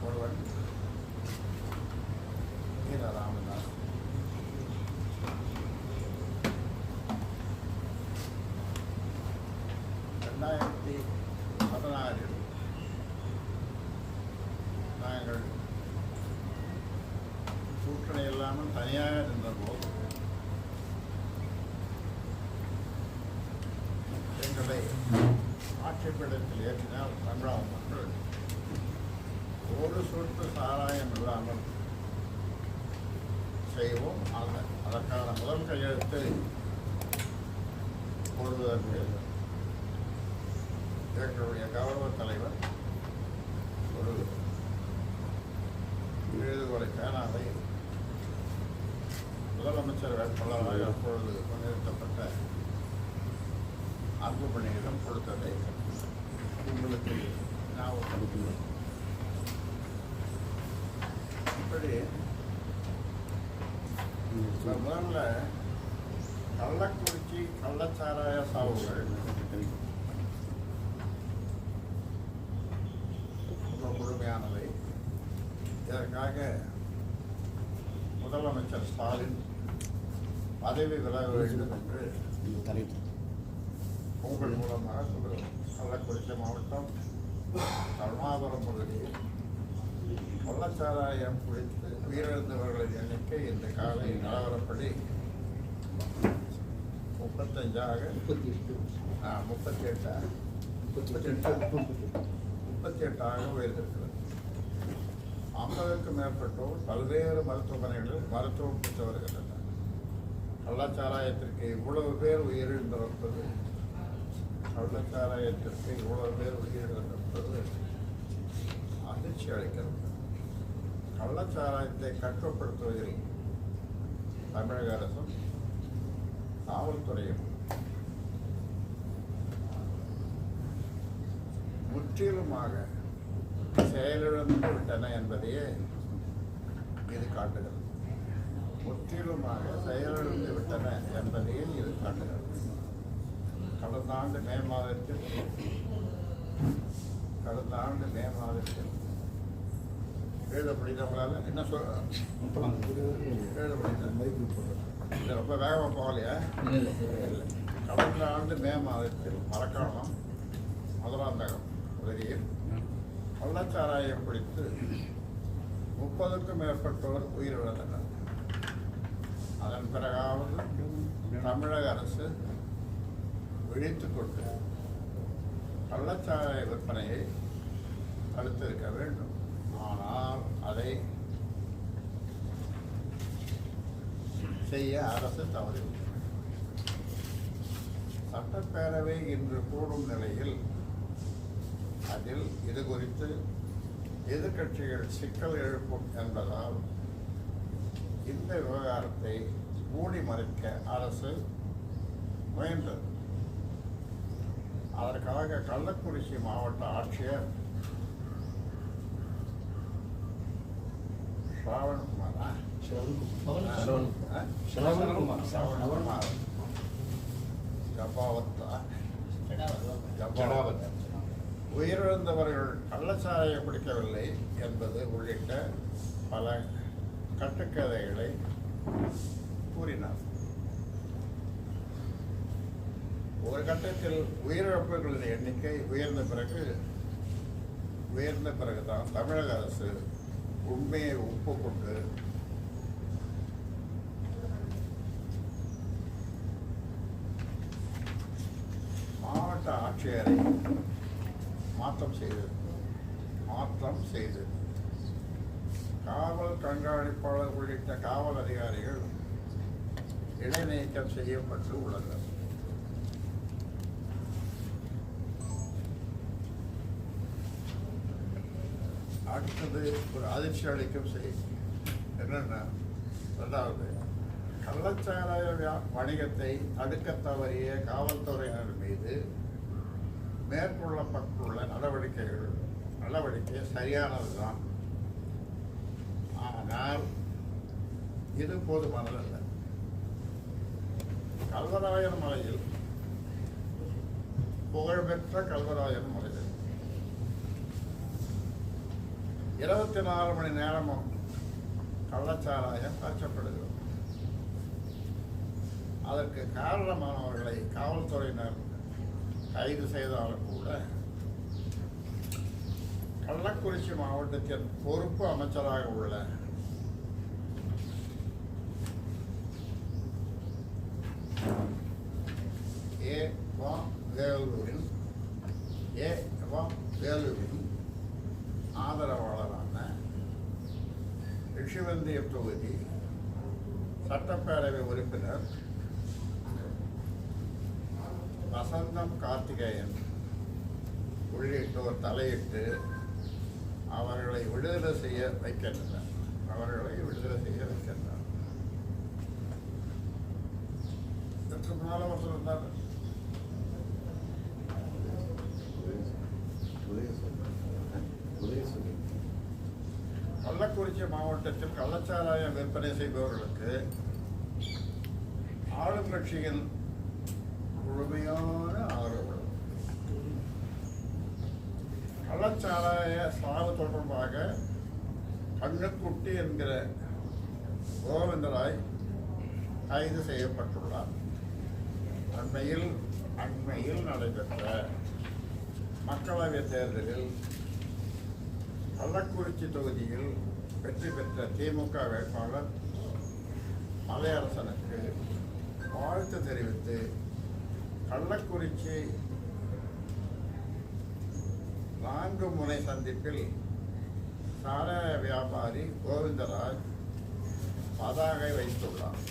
ஒருவன் வீர ராமதாஸ். 2016 நாங்கள் கூட்டணி இல்லாமல் தனியாக நின்றபோது எங்களை ஆட்சிப்பீடத்தில் ஏற்றினால் தமிழக மக்கள் ஒரு சொட்டு சாராயம் இல்லாமல் செய்வோம். அதற்கான முதல் கையெழுத்து போடுவதற்கு எங்களுடைய கௌரவ தலைவர் ஒரு எழுதுகோலை பேனாவை முதலமைச்சர் வேட்பாளராக அப்பொழுது முன்னிறுத்தப்பட்ட அன்புமணியிடம் கொடுத்ததை உங்களுக்கு ஞாபகப்படுத்துகிறேன். இப்படி முதல்ல கள்ளக்குறிச்சி கள்ளச்சாராய சாவுகள் ரொம்ப முழுமையானவை. இதற்காக முதலமைச்சர் ஸ்டாலின் பதவி விலக வேண்டும் என்று உங்கள் மூலமாக சொல்கிறோம். கள்ளக்குறிச்சி மாவட்டம் கருணாபுரம் பகுதியில் கள்ளச்சாராயம் குடித்து உயிரிழந்தவர்களின் எண்ணிக்கை இந்த காலை நிலவரப்படி 38ஆக உயர்ந்திருக்கிறது. 50க்கும் மேற்பட்டோர் பல்வேறு மருத்துவமனைகளில் மருத்துவம் பெற்று வருகின்றனர். கள்ளச்சாராயத்திற்கு இவ்வளவு பேர் உயிரிழந்திருப்பது அதிர்ச்சி அளிக்கிறது. கள்ளச்சாராயத்தை கட்டுப்படுத்துவதில் தமிழக அரசும் காவல்துறையும் முற்றிலுமாக செயலிழந்து விட்டன என்பதையே இது காட்டுகிறது. முற்றிலுமாக செயலிழந்து விட்டன என்பதையே இது காட்டுகிறது. கடந்த ஆண்டு மே மாதத்தில் எழுதப்படித்தவங்களால என்ன எழுதப்படித்த ரொம்ப வேகமாக போகலையா? கடந்த ஆண்டு மே மாதத்தில் மரக்காணம் மதுராந்தகம் பகுதியில் கள்ளச்சாராயம் பிடித்து 30க்கும் மேற்பட்டோர் உயிரிழந்தனர். அதன் பிறகாவது தமிழக அரசு விழித்துக் கொண்டு கள்ளச்சாராய விற்பனையை தடுத்திருக்க வேண்டும். ஆனால் அதை செய்ய அரசு தவறிவிட்டது. சட்டப்பேரவை இன்று கூடும் நிலையில் அதில் இது குறித்து எதிர்க்கட்சிகள் சிக்கல் எழுப்பும் என்பதால் இந்த விவகாரத்தை மூடி மறைக்க அரசு முயன்றது. அதற்காக கள்ளக்குறிச்சி மாவட்ட ஆட்சியர் உயிரிழந்தவர்கள் கள்ளச்சாராயம் பிடிக்கவில்லை என்பது உள்ளிட்ட பல கட்டுக்கதைகளை கூறினார். ஒரு கட்டத்தில் உயிரிழப்புகளின் எண்ணிக்கை உயர்ந்த பிறகுதான் தமிழக அரசு உண்மையை ஒப்புக்கொண்டு மாவட்ட ஆட்சியரை மாற்றம் செய்தது. காவல் கண்காணிப்பாளர் உள்ளிட்ட காவல் அதிகாரிகள் இடைநீக்கம் செய்யப்பட்டு உள்ளனர். அடுத்தது ஒரு அதிர்ச்சி அளிக்கும் செய்தி என்னன்னா, இரண்டாவது, கள்ளச்சாராய வணிகத்தை தடுக்க தவறிய காவல்துறையினர் மீது மேற்கொள்ளப்பட்டுள்ள நடவடிக்கை சரியானதுதான். ஆனால் இது போதுமானதல்ல. கல்வராயன் மலையில் புகழ்பெற்ற கல்வராயன் மலையில் 24 மணி நேரமும் கள்ளச்சாராயம் காய்ச்சப்படுகிறது. அதற்கு காரணமானவர்களை காவல்துறையினர் கைது செய்தாலும் கூட கள்ளக்குறிச்சி மாவட்டத்தின் பொறுப்பு அமைச்சராக உள்ள வேலுவின் ஆதரவாளரான ரிஷிவந்தியம் தொகுதி சட்டப்பேரவை உறுப்பினர் வசந்தம் கார்த்திகேயன் உள்ளிட்டோர் தலையிட்டு அவர்களை விடுதலை செய்ய வைக்கின்றனர். இதற்கு முன்னால் அவர் சொன்னார், கள்ளக்குறிச்சி மாவட்டத்தில் கள்ளச்சாராயம் விற்பனை செய்பவர்களுக்கு ஆளும் கட்சியின் முழுமையான ஆதரவு. கள்ளச்சாராய சாவு தொடர்பாக கண்ணுக்குட்டி என்கிற கோவிந்தராய் கைது செய்யப்பட்டுள்ளார். அண்மையில் நடைபெற்ற மக்களவைத் தேர்தலில் கள்ளக்குறிச்சி தொகுதியில் வெற்றி பெற்ற திமுக வேட்பாளர் மலையரசனுக்கு வாழ்த்து தெரிவித்து கள்ளக்குறிச்சி 4 முனை சந்திப்பில் சாராய வியாபாரி கோவிந்தராஜ் பதாகை வைத்துள்ளார்.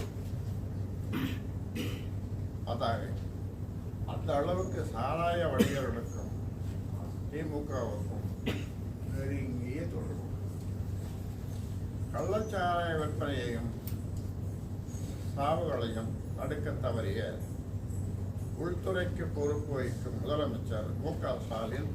அந்த அளவுக்கு சாராய வணிகர்களுக்கும் திமுகவுக்கும் நெருங்கிய தொடர்பு. கள்ளச்சாராய விற்பனையையும் சாவுகளையும் தடுக்க தவறிய உள்துறைக்கு பொறுப்பு வகிக்கும் முதலமைச்சர் மு.க. ஸ்டாலின்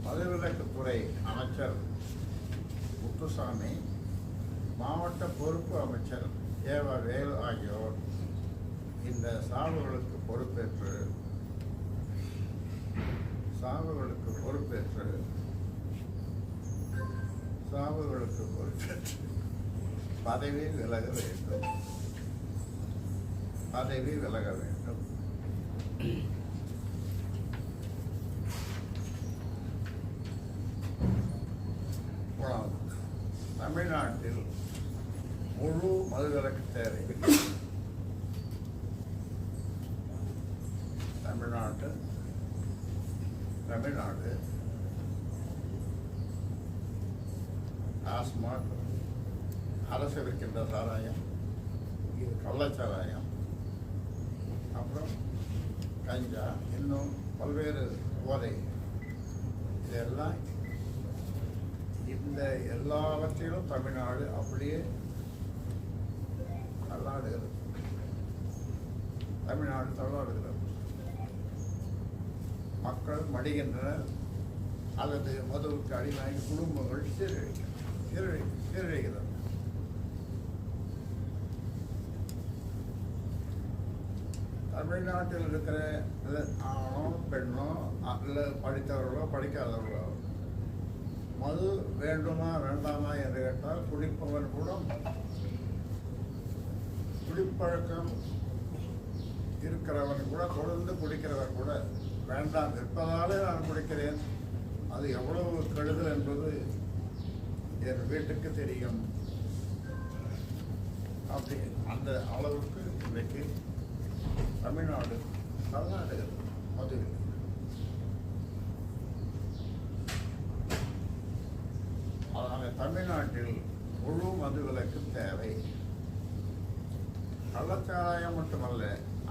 மதுவிலக்குத்துறை அமைச்சர் முத்துசாமி, மாவட்ட பொறுப்பு அமைச்சர் வேலு ஆகியோர் இந்த சாவுகளுக்கு பொறுப்பேற்று பதவி விலக வேண்டும். தமிழ்நாட்டில் முழு மதுவிலக்கு தேவை. தமிழ்நாடு டாஸ்மாக், அரசு விற்கின்ற சாராயம், இது கள்ளச்சாராயம், அப்புறம் கஞ்சா, இன்னும் பல்வேறு போதை, இதெல்லாம் இந்த எல்லாவற்றிலும் தமிழ்நாடு அப்படியே தள்ளாடுகிறது. மக்கள் மடிகின்றனர் அல்லது மதுவுக்கு அடிமையாகி குடும்பங்கள் சீரழிகிறது. தமிழ்நாட்டில் இருக்கிற ஆணோ பெண்ணோ அல்ல படித்தவர்களோ படிக்காதவர்களோ மது வேண்டுமா வேண்டாமா என்று கேட்டால் குடிப்பவன் கூட, குடிப்பழக்கம் இருக்கிறவன் கூட, தொடர்ந்து குடிக்கிறவன் கூட வேண்டாம், இருப்பதாலே நான் குடிக்கிறேன், அது எவ்வளவு கெடுதல் என்பது என் வீட்டுக்கு தெரியும். அப்படி அந்த அளவுக்கு இன்றைக்கு தமிழ்நாடு தள்ளாடுகிறது மதுவில். அதனால தமிழ்நாட்டில் முழு மதுவிலக்கு தேவை. கள்ளச்சாராயம் மட்டுமல்ல,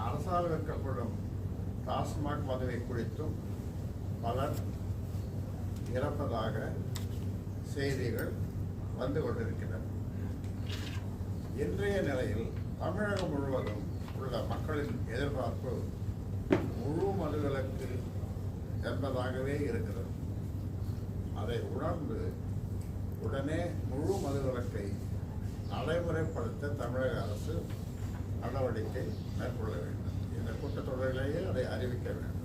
அரசால் விற்கப்படும் டாஸ்மாக் மதுவை குடித்தும் பலர் இறப்பதாக செய்திகள் வந்து கொண்டிருக்கின்றன. இன்றைய நிலையில் தமிழகம் முழுவதும் உள்ள மக்களின் எதிர்பார்ப்பு முழு மதுவிலக்கு என்பதாகவே இருக்கிறது. அதை அதை உணர்ந்து உடனே முழு மதுவிலக்கை நடைமுறைப்படுத்த தமிழக அரசு நடவடிக்கை மேற்கொள்ள வேண்டும். இந்த கூட்டத்தொடரிலேயே அதை அறிவிக்க வேண்டும்.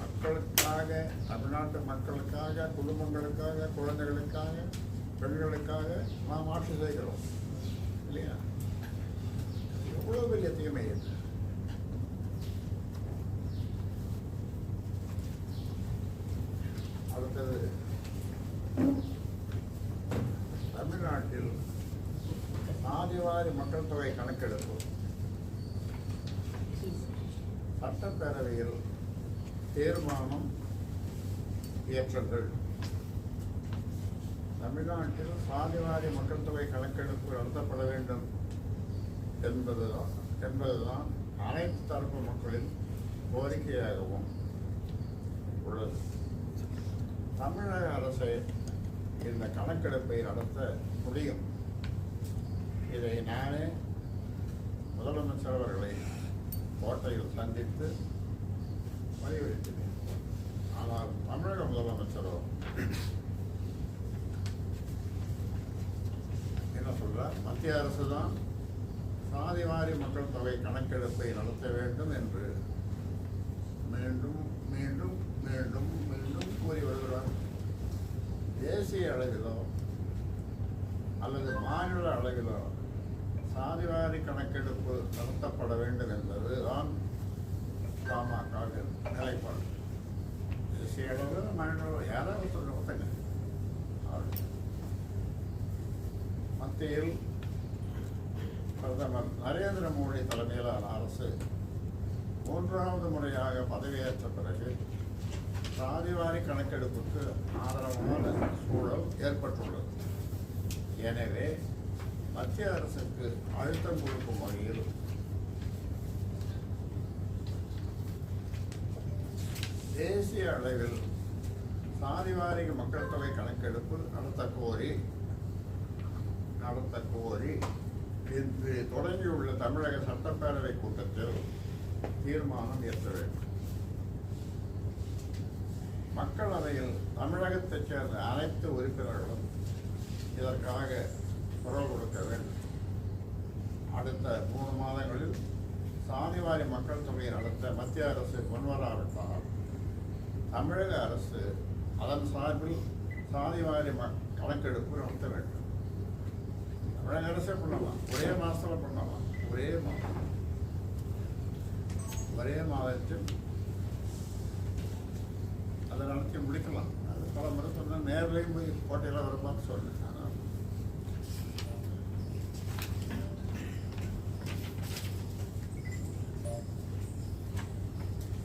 மக்களுக்காக, தமிழ்நாட்டு மக்களுக்காக, குடும்பங்களுக்காக, குழந்தைகளுக்காக, பெண்களுக்காக நாம் ஆட்சி செய்கிறோம் இல்லையா? எவ்வளவு பெரிய தீமை இது. அடுத்தது, தமிழ்நாட்டில் சாதிவாரி மக்கள் தொகை கணக்கெடுப்பு சட்டப்பேரவையில் தீர்மானம் இயற்றுங்கள். தமிழ்நாட்டில் சாதிவாரி மக்கள் தொகை கணக்கெடுப்பு நடத்தப்பட வேண்டும் என்பதுதான் அனைத்து தரப்பு மக்களின் கோரிக்கையாகவும் உள்ளது. தமிழக அரசை இந்த கணக்கெடுப்பை நடத்த முடியும். இதை நானே முதலமைச்சர் அவர்களை கோட்டையில் சந்தித்து வலியுறுத்தினேன். ஆனால் தமிழக முதலமைச்சரோ என்ன சொல்றார்? மத்திய அரசு தான் சாதிவாரி மக்கள் தொகை கணக்கெடுப்பை நடத்த வேண்டும் என்று மீண்டும் மீண்டும் மீண்டும் மீண்டும் கூறி வருகிறார். தேசிய அளவிலோ அல்லது மாநில அளவிலோ சாதிவாரி கணக்கெடுப்பு நடத்தப்பட வேண்டும் என்பதுதான் பாமக நிலைப்பாடு. தேசிய அளவில் மாநில யாராவது சொல்லுங்க. மத்தியில் பிரதமர் நரேந்திர மோடி தலைமையிலான அரசு 3வது முறையாக பதவியேற்ற பிறகு சாதிவாரி கணக்கெடுப்புக்கு ஆதரவான சூழல் ஏற்பட்டுள்ளது. எனவே மத்திய அரசுக்கு அழுத்தம் கொடுக்கும் வகையில் தேசிய அளவில் சாதிவாரி மக்கள் தொகை கணக்கெடுப்பு நடத்த கோரி இன்று தொடங்கியுள்ள தமிழக சட்டப்பேரவை கூட்டத்தில் தீர்மானம் இயற்ற வேண்டும். மக்களவையில் தமிழகத்தைச் சேர்ந்த அனைத்து உறுப்பினர்களும் இதற்காக குரல் கொடுக்க வேண்டும். அடுத்த 3 மாதங்களில் சாதிவாரி மக்கள் தொகையை நடத்த மத்திய அரசு முன்வராவிட்டால் தமிழக அரசு அதன் சார்பில் சாதிவாரி கணக்கெடுப்பு நடத்த வேண்டும். தமிழக அரசே பண்ணலாம், ஒரே மாதத்தில் பண்ணலாம். ஒரே மாதத்தில் அதை நடத்தி முடிக்கலாம். அது பல முறை சொன்னால் நேரிலையும் போய் கோட்டையில் வருமானு சொன்னேன். ஆனால்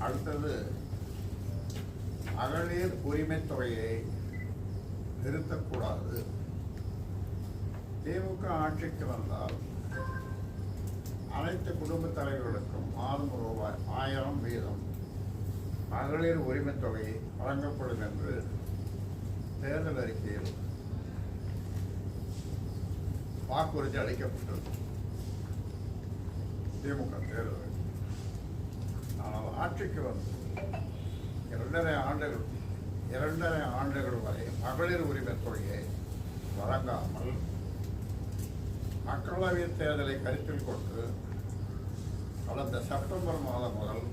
அடுத்தது, மகளிர் உரிமை தொகையை நிறுத்தக்கூடாது. திமுக ஆட்சிக்கு வந்தால் அனைத்து குடும்ப தலைவர்களுக்கும் மாதம் ரூபாய் 1000 வீதம் மகளிர் உரிமை தொகை வழங்கப்படும் என்று தேர்தல் அறிக்கையில் வாக்குறுதி அளிக்கப்பட்டது. திமுக தேர்தல். ஆனால் ஆட்சிக்கு வந்து 2.5 ஆண்டுகள் வரை மகளிர் உரிமை தொகையை வழங்காமல் மக்களவை தேர்தலை கருத்தில் கொண்டு கடந்த செப்டம்பர் மாதம் முதல்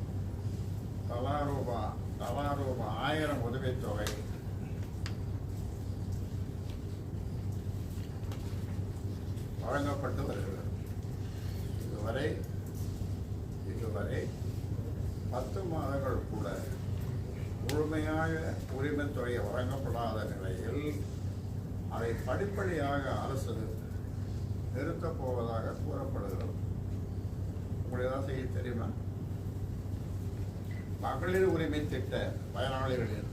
தலா ரூபாய் 1000 உதவித்தொகை வழங்கப்பட்டு வருகிறது. இதுவரை 10 மாதங்கள் கூட முழுமையாக உரிமை தொகை வழங்கப்படாத நிலையில் அதை படிப்படியாக அரசு நிறுத்தப் போவதாக கூறப்படுகிறது. உங்களுக்கு ஏதாவது செய்ய தெரியுமா? மகளிர் உரிமை திட்ட பயனாளிகளின்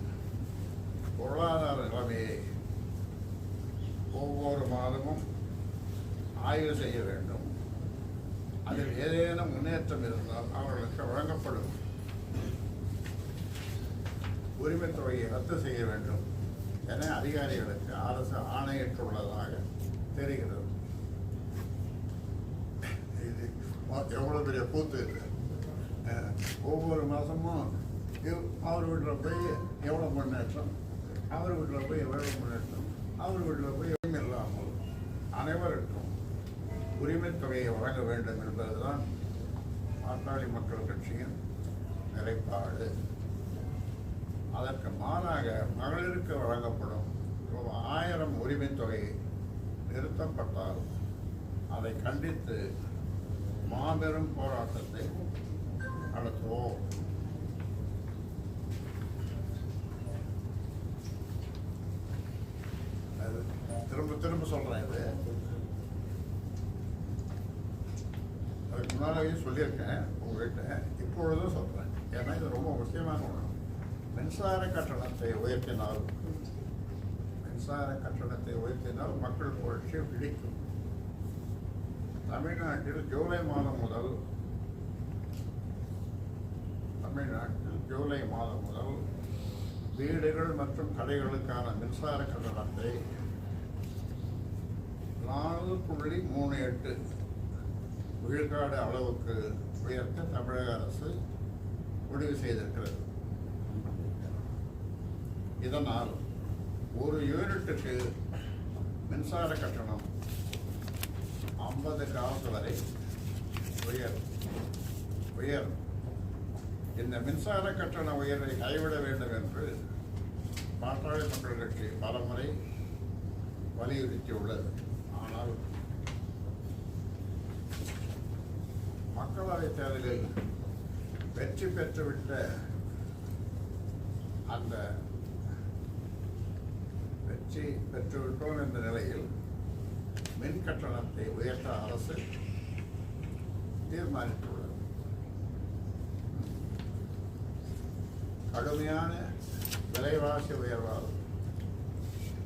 பொருளாதார நிலைமையை ஒவ்வொரு மாதமும் ஆய்வு செய்ய வேண்டும். அதில் ஏதேனும் முன்னேற்றம் இருந்தால் அவர்களுக்கு வழங்கப்படும் உரிமை தொகையை ரத்து செய்ய வேண்டும் என அதிகாரிகளுக்கு அரசு ஆணையிட்டுள்ளதாக தெரிகிறது. எவ்வளோ பெரிய கூத்து இது. ஒவ்வொரு மாதமும் அவர் வீட்டில் போய் எவ்வளோ முன்னேற்றம், அவர் வீட்டில் போய் எவ்வளோ முன்னேற்றம், அவர் வீட்டில் போய் எதுவும் இல்லாமல் அனைவருக்கும் உரிமை தொகையை வழங்க வேண்டும் என்பதுதான் பாட்டாளி மக்கள் கட்சியின் நிலைப்பாடு. அதற்கு மாறாக மகளிருக்கு வழங்கப்படும் 1000 உரிமை தொகை நிறுத்தப்பட்டால் அதை கண்டித்து மாபெரும் போராட்டத்தை நடத்துவோம். திரும்ப திரும்ப சொல்றேன். இது அதுக்கு முன்னாலேயே சொல்லியிருக்கேன் உங்ககிட்ட, இப்பொழுதும் சொல்றேன். ஏன்னா இது ரொம்ப முக்கியமான ஒன்று. மின்சார கட்டணத்தை உயர்த்தினால் மக்கள் புரட்சி பிடிக்கும். தமிழ்நாட்டில் ஜூலை மாதம் முதல் வீடுகள் மற்றும் கடைகளுக்கான மின்சார கட்டணத்தை 4.38 விழுக்காடு அளவுக்கு உயர்த்த தமிழக அரசு முடிவு செய்திருக்கிறது. இதனால் ஒரு யூனிட்டுக்கு மின்சார கட்டணம் 50 காசு வரை உயரும். இந்த மின்சார கட்டண உயர்வை கைவிட வேண்டும் என்று பாட்டாளி மக்கள் கட்சி பலமுறை வலியுறுத்தியுள்ளது. ஆனால் மக்களவைத் தேர்தலில் வெற்றி பெற்றுவிட்ட அந்த வெற்றி பெற்றுவிட்டோம் என்ற நிலையில் மின் கட்டணத்தை உயர்த்த அரசு தீர்மானித்துள்ளது. கடுமையான விலைவாசி உயர்வால்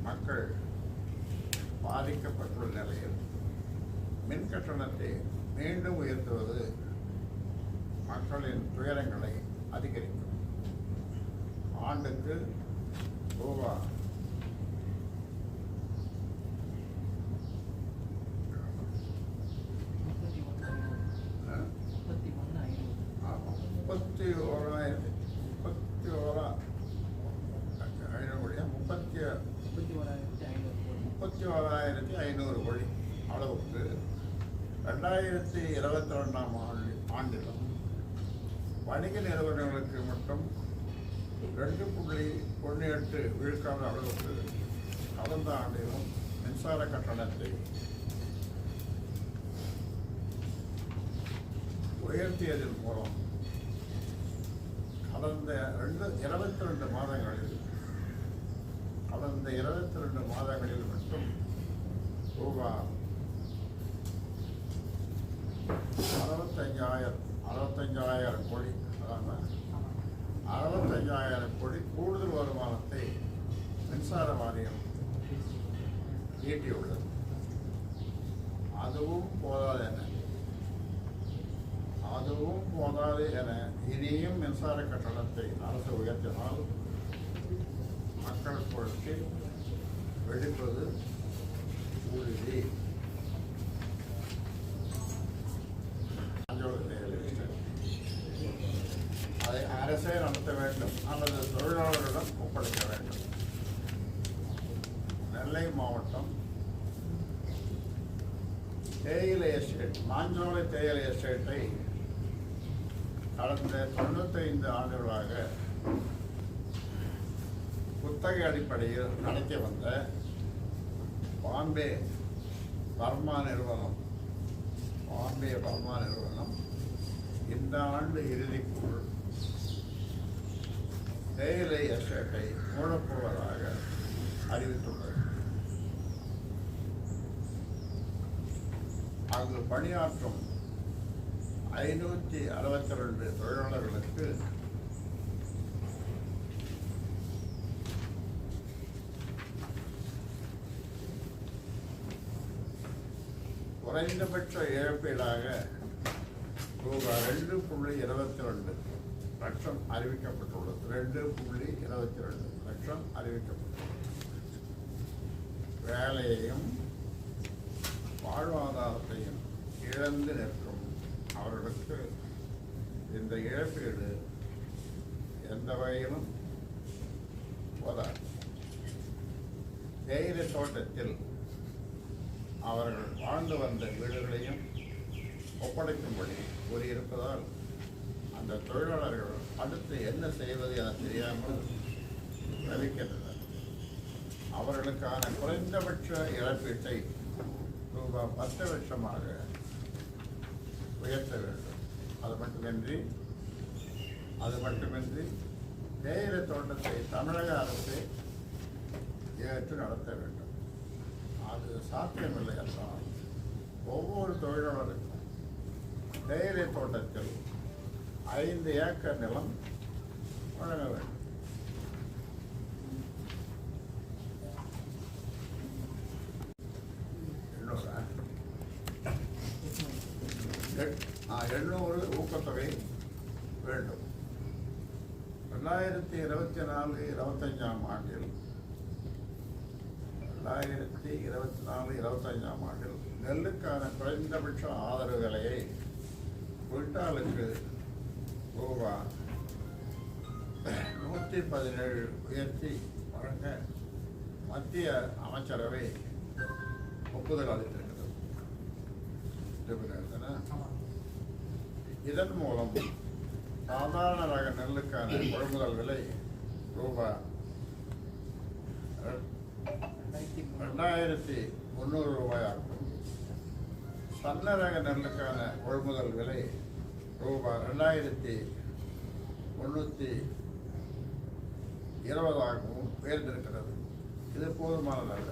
மக்கள் பாதிக்கப்பட்டுள்ள நிலையில் மின் கட்டணத்தை மீண்டும் உயர்த்துவது மக்களின் துயரங்களை அதிகரிக்கும். ஆண்டுக்கு ரூபாய் 31,500 கோடி அளவுக்கு 2022ஆம் ஆண்டிலும் வணிக நிறுவனங்களுக்கு மட்டும் 2.18 விழுக்காடு அளவுக்கு கடந்த ஆண்டிலும் மின்சார கட்டணத்தை உயர்த்தியதன் மூலம் கடந்த 22 மாதங்களில் மட்டும் ரூபாய் 65,000 கோடி, அதாவது 65,000 கோடி கூடுதல் வருமானத்தை மின்சார வாரியம் ஈட்டியுள்ளது. அதுவும் போதாது என இனியும் மின்சார கட்டணத்தை அரசு உயர்த்தினால் மக்கள் புரட்சி வெடிப்பது உறுதி. அதை அரசே நடத்த வேண்டும் அல்லது தொழிலாளர்களிடம் ஒப்படைக்க வேண்டும். நெல்லை மாவட்டம் தேயிலை எஸ்டேட், மாஞ்சோலை தேயிலை எஸ்டேட்டை கடந்த 95 ஆண்டுகளாக குத்தகை அடிப்படையில் நடத்தி வந்த பாம்பே பர்மா நிறுவனம் இந்த ஆண்டு இறுதிக்குள் தேயிலை எஸ்டேட்டை மூடப்போவதாக அறிவித்துள்ளது. அங்கு பணியாற்றும் 562 தொழிலாளர்களுக்கு குறைந்தபட்ச இழப்பீடாக ரூபாய் 2.22 லட்சம் அறிவிக்கப்பட்டுள்ளது. 2.22 லட்சம் அறிவிக்கப்பட்டுள்ளது. வேலையையும் வாழ்வாதாரத்தையும் இழந்து நிற்கும் அவர்களுக்கு இந்த இழப்பீடு எந்த வகையிலும் போதாது. தேயிலை தோட்டத்தில் அவர்கள் வாழ்ந்து வந்த வீடுகளையும் ஒப்படைக்கும்படி கூறியிருப்பதால் அந்த தொழிலாளர்கள் அடுத்து என்ன செய்வது என தெரியாமல் தவிக்கின்றனர். அவர்களுக்கான குறைந்தபட்ச இழப்பீட்டை ரூபாய் 10 லட்சமாக உயர்த்த வேண்டும். அது மட்டுமின்றி தேயிலை தோட்டத்தை தமிழக அரசு ஏற்று நடத்த வேண்டும். அது சாத்தியமில்லை என்றால் ஒவ்வொரு தொழிலாளருக்கும் தேயிலை தோட்டத்தில் 5 ஏக்கர் நிலம் வழங்க வேண்டும். எண்ணூறு ஊக்கத்தொகை வேண்டும். 2024-25 ஆண்டில் 2024-25 ஆண்டில் நெல்லுக்கான குறைந்தபட்ச ஆதரவு விலையை குவிண்டாலுக்கு ரூபாய் 117 உயர்த்தி வழங்க மத்திய அமைச்சரவை ஒப்புதல் அளித்திருக்கிறது. இதன் மூலம் சாதாரண ரக நெல்லுக்கான கொள்முதல் விலை ரூபாய் 2300 ரூபாயாகும். சன்ன ரக நெல்லுக்கான கொள்முதல் விலை ரூபாய் 2320 உயர்ந்திருக்கிறது. இது போதுமானதல்ல.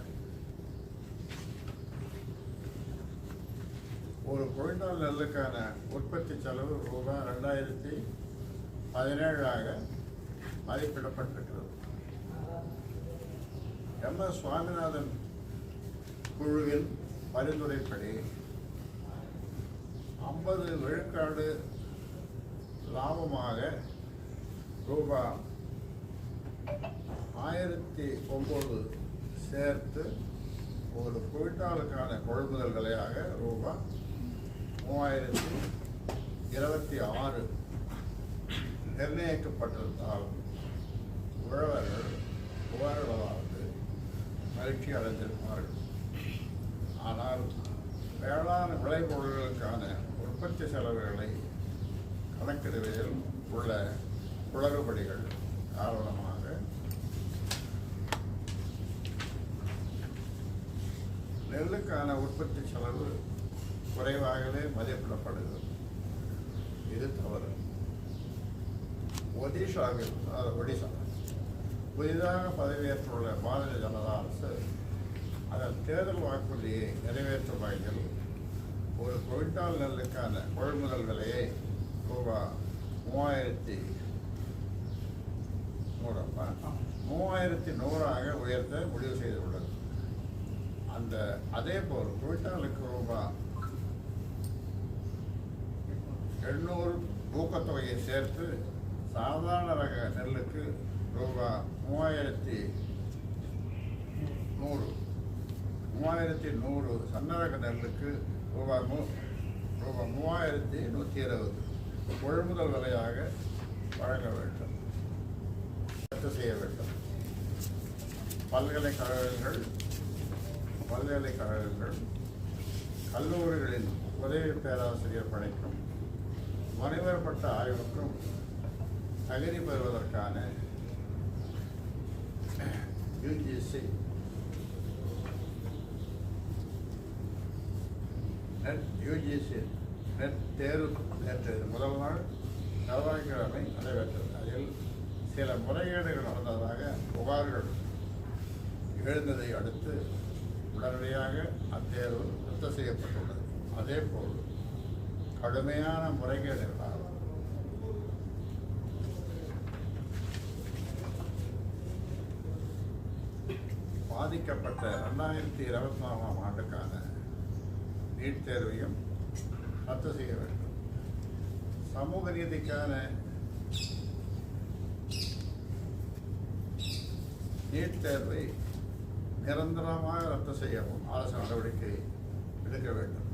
ஒரு குவிண்டால் நெல்லுக்கான உற்பத்தி செலவு ரூபாய் 2017 மதிப்பிடப்பட்டிருக்கிறது. MS சுவாமிநாதன் குழுவின் பரிந்துரைப்படி 50 விழுக்காடு லாபமாக ரூபாய் 1009 சேர்த்து ஒரு குவிண்டாலுக்கான கொள்முதல் விலையாக ரூபாய் 3026 நிர்ணயிக்கப்பட்டிருந்தால் உழவர்கள் உயர்வதாவது மகிழ்ச்சி அடைந்திருப்பார்கள். ஆனால் வேளாண் விளைபொருள்களுக்கான உற்பத்தி செலவுகளை கணக்கிடுவதில் உள்ள குளறுபடிகள் காரணமாக நெல்லுக்கான உற்பத்தி செலவு குறைவாகவே மதிப்பிடப்படுகிறது. இது தவறு. ஒடிசா புதிதாக பதவியேற்றுள்ள பாரதிய ஜனதா அரசு அதன் தேர்தல் வாக்குறுதியை நிறைவேற்றும் வகையில் ஒரு குவிண்டால் நெல்லுக்கான கொள்முதல் விலையை ரூபாய் 3100 உயர்த்த முடிவு செய்துள்ளது. அதே போல் குவிண்டாலுக்கு ரூபாய் 800 ஊக்கத்தொகையை சேர்த்து சாதாரண ரக நெல்லுக்கு ரூபாய் 3100 சன்ன ரக நெல்லுக்கு ரூபாய் 3120 கொள்முதல் விலையாக வழங்க வேண்டும், ரத்து செய்ய வேண்டும். பல்கலைக்கழகங்கள் கல்லூரிகளின் உதவி பேராசிரியர் பணிக்கும் முனைவர் பட்ட ஆய்வுக்கும் தகுதி பெறுவதற்கான UGC நெட் தேர்வு நேற்று முதல் நாள் செவ்வாய்க்கிழமை நடைபெற்றது. அதில் சில முறைகேடுகள் நடந்ததாக புகார்கள் எழுந்ததை அடுத்து உடனடியாக அத்தேர்வு ரத்து செய்யப்பட்டுள்ளது. அதேபோல் கடுமையான முறைகேடுகளால் பாதிக்கப்பட்ட 2024 ஆண்டுக்கான நீட் தேர்வையும் ரத்து செய்ய வேண்டும். சமூக நீதிக்கான நீட் தேர்வை நிரந்தரமாக ரத்து செய்யவும் அரசு நடவடிக்கை எடுக்க வேண்டும்.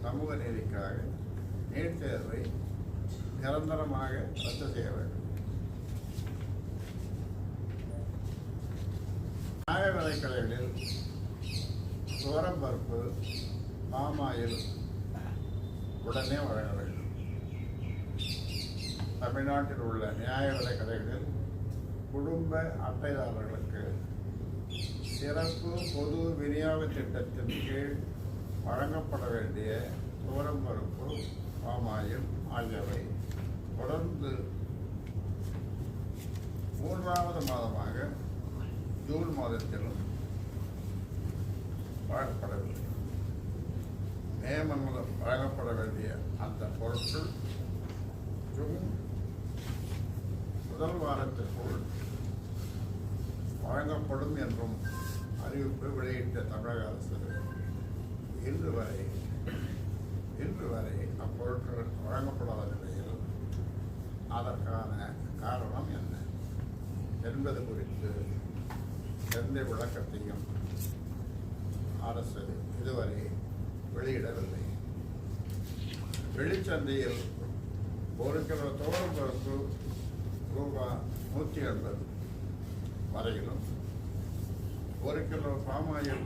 சமூக நீதிக்காக நீட் தேர்வை நிரந்தரமாக ரத்து செய்ய வேண்டும். நியாய விலைக்கடைகளில் துவரம் பருப்பு, பாமாயில் உடனே வழங்க வேண்டும். தமிழ்நாட்டில் உள்ள நியாய விலைக்கடைகளில் குடும்ப அட்டைதாரர்களுக்கு சிறப்பு பொது விநியோக திட்டத்தின் கீழ் வழங்கப்பட வேண்டிய துவரம் பருப்பு, பாமாயில் ஆகியவை தொடர்ந்து 3வது மாதமாக ஜூன் மாதத்திலும் வழங்கப்படவில்லை. மே மாதம் வழங்கப்பட வேண்டிய அந்த பொருட்கள் ஜூன் முதல் வாரத்திற்குள் வழங்கப்படும் என்றும் அறிவிப்பு வெளியிட்ட தமிழக அரசு இன்று வரை அப்பொருட்கள் வழங்கப்படாத நிலையில் அதற்கான காரணம் என்ன என்பது குறித்து எந்த விளக்கத்தையும் அரசு இதுவரை வெளியிடவில்லை. வெளிச்சந்தையில் 1 கிலோ துவரம் பருப்பு ரூபாய் 180 வரையிலும், 1 கிலோ பாமாயில்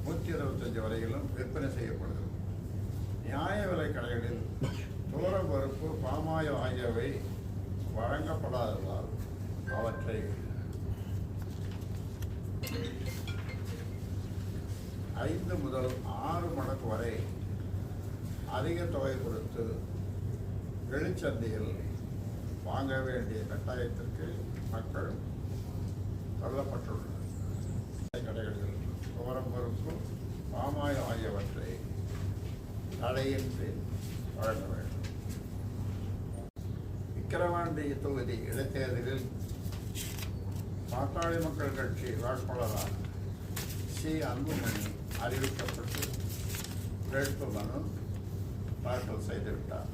125 வரையிலும் விற்பனை செய்யப்படுகிறது. நியாய விலை கடைகளில் துவரம் பருப்பு, பாமாயில் ஆகியவை வழங்கப்படாததால் அவற்றை 5 முதல் 6 மடங்கு வரை அதிக தொகை கொடுத்து வெளிச்சந்தையில் வாங்க வேண்டிய கட்டாயத்திற்கு மக்கள் தள்ளப்பட்டுள்ளனர். கடைகளில் துவரம் பருப்பு, பாமாயில் ஆகியவற்றை தடையின்றி வழங்க வேண்டும். விக்கிரவாண்டி தொகுதி இடைத்தேர்தலில் பாட்டாளி மக்கள் கட்சி வேட்பாளராக சி. அன்புமணி அறிவிக்கப்பட்டு வேட்பு மனு தாக்கல் செய்துவிட்டார்.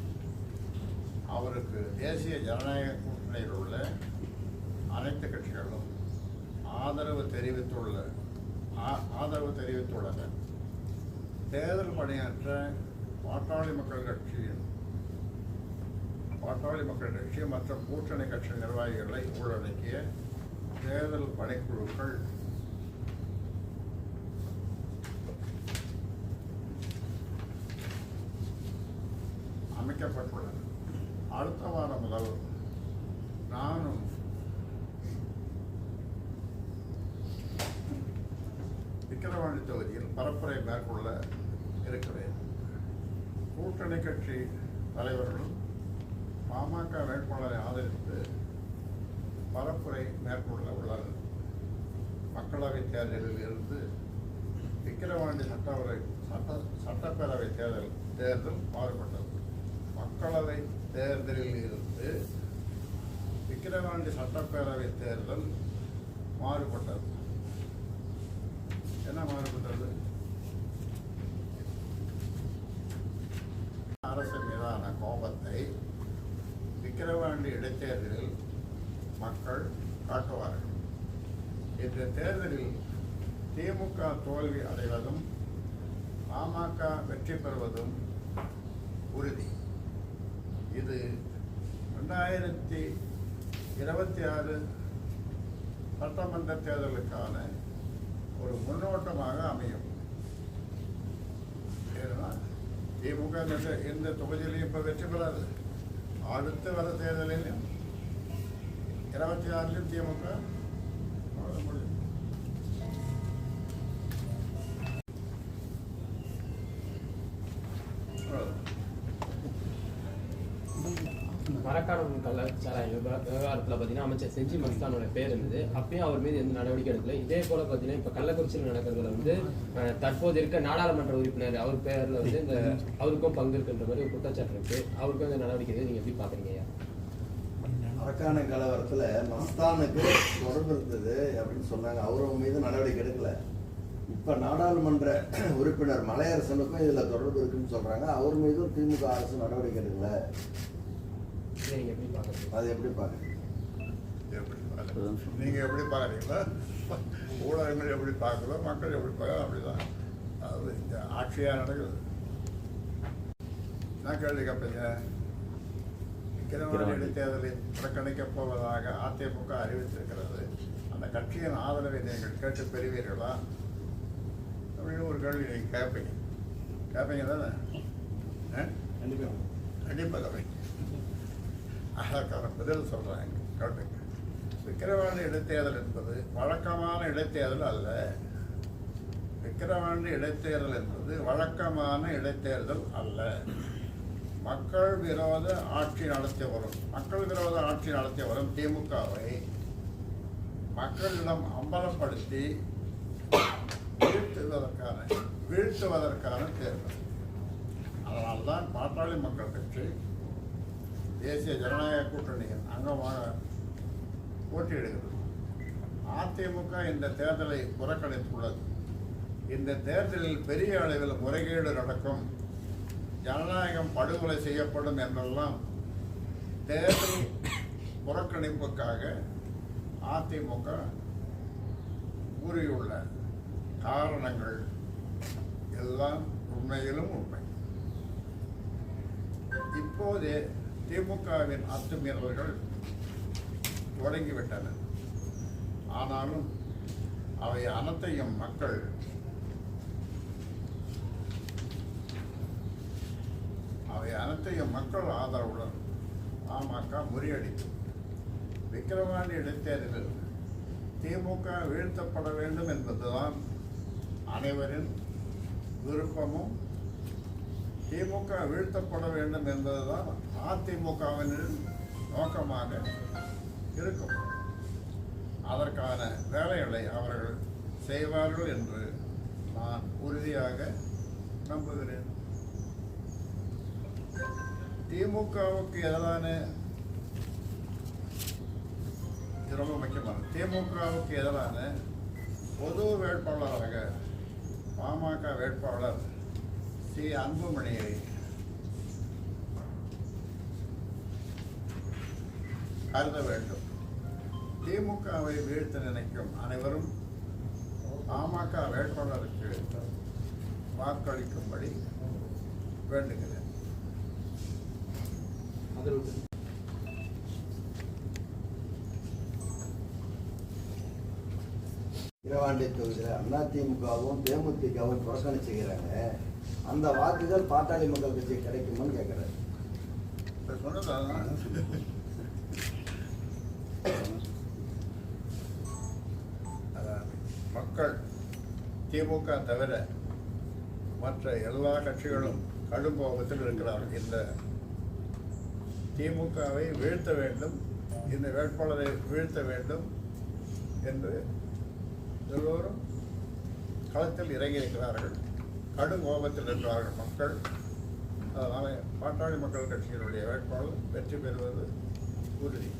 அவருக்கு தேசிய ஜனநாயக கூட்டணியில் உள்ள அனைத்து கட்சிகளும் ஆதரவு தெரிவித்துள்ளனர். தேர்தல் பணியாற்ற பாட்டாளி மக்கள் கட்சி மற்றும் கூட்டணி கட்சி நிர்வாகிகளை உள்ளடக்கிய தேர்தல் பணிக்குழுக்கள் அமைக்கப்பட்டுள்ளன. அடுத்த வாரம் முதல் நானும் விக்கிரவாண்டி தொகுதியில் பரப்புரை மேற்கொள்ள இருக்கிறேன். கூட்டணி கட்சி தலைவர்களும் பாமக வேட்பாளரை ஆதரித்து பரப்புரை மேற்கொள்ள உள்ளனர். மக்களவைத் தேர்தலில் இருந்து விக்கிரவாண்டி சட்டப்பேரவை தேர்தல் மாறுபட்டது. மக்களவை தேர்தலில் இருந்து விக்கிரவாண்டி சட்டப்பேரவை தேர்தல் மாறுபட்டது. என்ன மாறுபட்டது? அரசு மீதான கோபத்தை விக்கிரவாண்டி இடைத்தேர்தலில் மக்கள் காட்டுவார்கள். இந்த தேர்தலில் திமுக தோல்வி அடைவதும் பாமக வெற்றி பெறுவதும் உறுதி. இது 2026 சட்டமன்ற தேர்தலுக்கான ஒரு முன்னோட்டமாக அமையும். திமுக எந்த தொகுதியிலையும் இப்போ வெற்றி பெறாது. அடுத்து வர தேர்தலிலும் 26லும் திமுக முடியும். மரக்காணம் கலாச்சார விவகாரத்தில் பார்த்தீங்கன்னா அமைச்சர் செஞ்சி மஸ்தானோட பேர் இருந்தது. அப்பயும் அவர் மீது எந்த நடவடிக்கை எடுக்கல. இதே போல பார்த்தீங்கன்னா இப்போ கள்ளக்குறிச்சியில் நடக்கிறதுல வந்து தற்போது இருக்க நாடாளுமன்ற உறுப்பினர் அவர் பேரில் வந்து இந்த அவருக்கும் பங்கு இருக்குன்ற மாதிரி ஒரு குற்றச்சாட்டு இருக்கு. அவருக்கும் இந்த நடவடிக்கை நீங்கள் எப்படி பார்க்குறீங்க? மரக்காண கலவரத்தில் மஸ்தானுக்கு தொடர்பு இருந்தது அப்படின்னு சொன்னாங்க. அவர் மீது நடவடிக்கை எடுக்கல. இப்போ நாடாளுமன்ற உறுப்பினர் மலையரசனுக்கும் இதில் தொடர்பு இருக்குன்னு சொல்றாங்க. அவர் மீதும் திமுக அரசு நடவடிக்கை எடுக்கல. அது எப்படி பாக்குறீங்க? நீங்க எப்படி பாக்குறீங்களா? ஊடகங்கள் எப்படி பார்க்கல, மக்கள் எப்படி பார்க்கல, அப்படிதான் அது இந்த ஆட்சியா நடக்குது. என்ன கேள்வி கேட்பீங்க? விக்கிரவாண்டி இடைத்தேர்தலில் புறக்கணிக்கப் போவதாக அதிமுக அறிவித்திருக்கிறது. அந்த கட்சியின் ஆதரவை நீங்கள் கேட்டு பெறுவீர்களா அப்படின்னு ஒரு கேள்வி நீங்கள் கேட்பீங்க தானே? கண்டிப்பாக கேட்பீங்க. அதற்கான பதில் சொல்கிறாங்க, கேட்டுங்க. விக்கிரவாண்டி இடைத்தேர்தல் என்பது வழக்கமான இடைத்தேர்தல் அல்ல. விக்கிரவாண்டி இடைத்தேர்தல் என்பது வழக்கமான இடைத்தேர்தல் அல்ல. மக்கள் விரோத ஆட்சி நடத்தி வரும் திமுகவை மக்களிடம் அம்பலப்படுத்தி வீழ்த்துவதற்கான தேர்தல். அதனால்தான் பாட்டாளி மக்கள் கட்சி தேசிய ஜனநாயக கூட்டணியின் அங்கமாக போட்டியிடுகிறது. அதிமுக இந்த தேர்தலை புறக்கணித்துள்ளது. இந்த தேர்தலில் பெரிய அளவில் முறைகேடு நடக்கும், ஜனநாயகம் படுகொலை செய்யப்படும் என்றெல்லாம் தேர்தல் புறக்கணிப்புக்காக அதிமுக கூறியுள்ள காரணங்கள் எல்லாம் உண்மையிலும் உண்மை. இப்போதே திமுகவின் அத்துமீறல்கள் தொடங்கிவிட்டன. ஆனாலும் அவை அனைத்தையும் மக்கள் ஆதரவுடன் பாமக முறியடிக்கும். விக்கிரவாண்டி இடைத்தேர்தலில் திமுக வீழ்த்தப்பட வேண்டும் என்பதுதான் அனைவரின் விருப்பமும். திமுக வீழ்த்தப்பட வேண்டும் என்பதுதான் அதிமுகவின் நோக்கமாக இருக்கும். அதற்கான வேலைகளை அவர்கள் செய்வார்கள் என்று நான் உறுதியாக நம்புகிறேன். திமுகவுக்கு எதிரான, ரொம்ப முக்கியமான, திமுகவுக்கு எதிரான பொது வேட்பாளராக பாமக வேட்பாளர் சி. அன்புமணியை கருத வேண்டும். திமுகவை வீழ்த்த நினைக்கும் அனைவரும் பாமக வேட்பாளருக்கு வாக்களிக்கும்படி வேண்டுகிறேன். விக்கிரவாண்டி தொகுதியில் அதிமுகவும் தேமுதிகவும் புறக்கணிச்சுக்கிறாங்க. அந்த வாக்குகள் பாட்டாளி மக்கள் கட்சி கிடைக்குமான்னு கேட்குறாரு. மக்கள் திமுக தவிர மற்ற எல்லா கட்சிகளும் கடும் கோபத்தில் இருக்கிறார்கள். இந்த திமுகவை வீழ்த்த வேண்டும், இந்த வேட்பாளரை வீழ்த்த வேண்டும் என்று எல்லோரும் களத்தில் இறங்கியிருக்கிறார்கள். கடும் கோபத்தில் இருக்கிறார்கள் மக்கள். அதனால் பாட்டாளி மக்கள் கட்சியினுடைய வேட்பாளர் வெற்றி பெறுவது உறுதி.